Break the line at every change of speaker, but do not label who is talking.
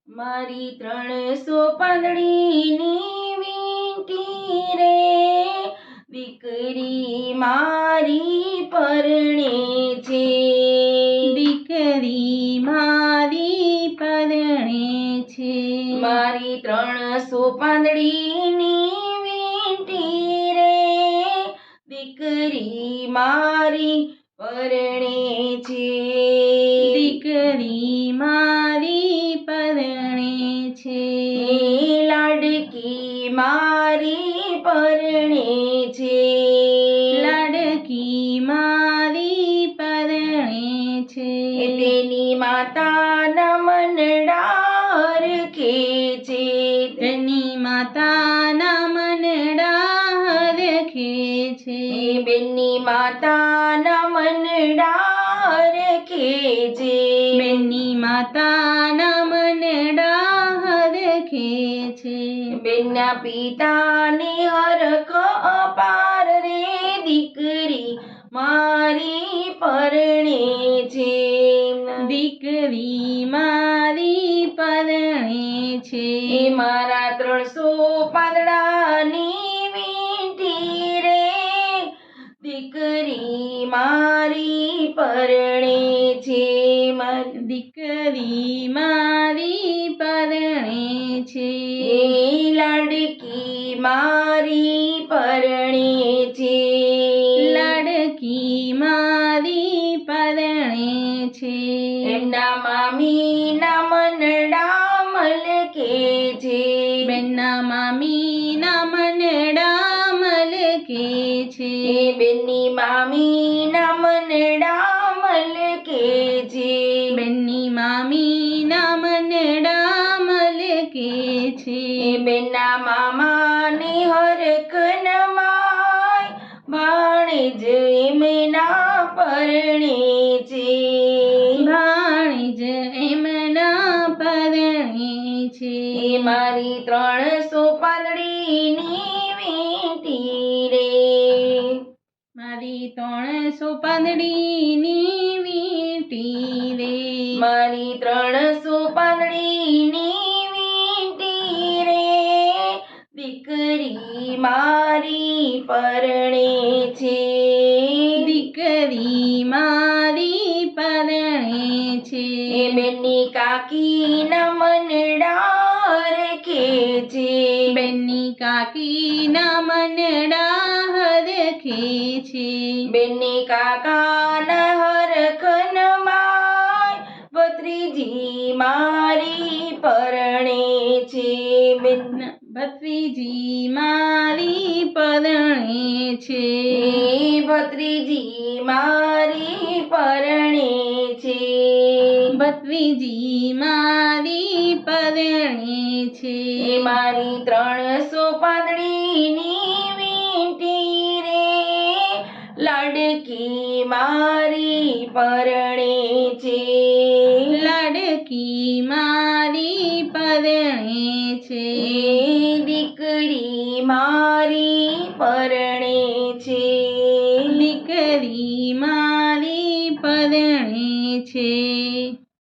મારી 300 પાંદડીની વીંટી રે, દીકરી મારી પરણે છે.
દીકરી મારી પરણે છે.
મારી 300 પાંદડીની વીંટી રે, દીકરી મારી પરણે છે.
દીકરી મારી પરણે છે.
લાડકી મારી પરણે છે.
લાડકી મારી પરણે છે.
તેની માતાના મનડા હરખે છે.
તેની માતાના મનડા હરખે છે.
બેનની માતાના મનડા હરખે છે.
બેનની માતાના મનડા હરખે છે.
બેનના પિતાની હરખ અપાર રે, દીકરી મારી પરણે છે.
દીકરી મારી પરણે છે.
મારા 300 પાંદડાની વીંટી રે, દીકરી મારી પરણે છે.
દીકરી મારી પરણે છે.
લાડકી મારી પરણે છે.
લાડકી મારી પરણે છે.
એમના મામીના મનડા મલકે છે.
બેનના મામીના મનડા મલકે છે.
બેનની મામીના મનડા મલકે છે.
બેનની મામીના મનડા મલકે છે.
બેનના મામાની હરખ નમાય, ભાણેજ એમના પરણે છે.
ભાણેજ એમના પરણે છે.
મારી 300 પાંદડીની વીંટી રે,
મારી 300 પાંદડીની વીંટી રે.
મારી 300 પાંદડીની વીંટી રે, દીકરી મારી પરણે છે.
દીકરી મારી પરણે છે.
બેનની કાકીના મનડા હરખે છે.
બેનની કાકીના મનડા હરખે છે.
બેનની કાકાના હરખ નમાય, ભત્રીજી મારી પરણે છે.
ભત્રીજી મારી પરણે છે.
ભત્રીજી મારી પરણે છે.
ભત્રીજી મારી પરણે છે.
મારી 300 પાંદડીની વીંટી રે, લાડકી મારી પરણે છે.
લાડકી મારી પરણે છે.
દીકરી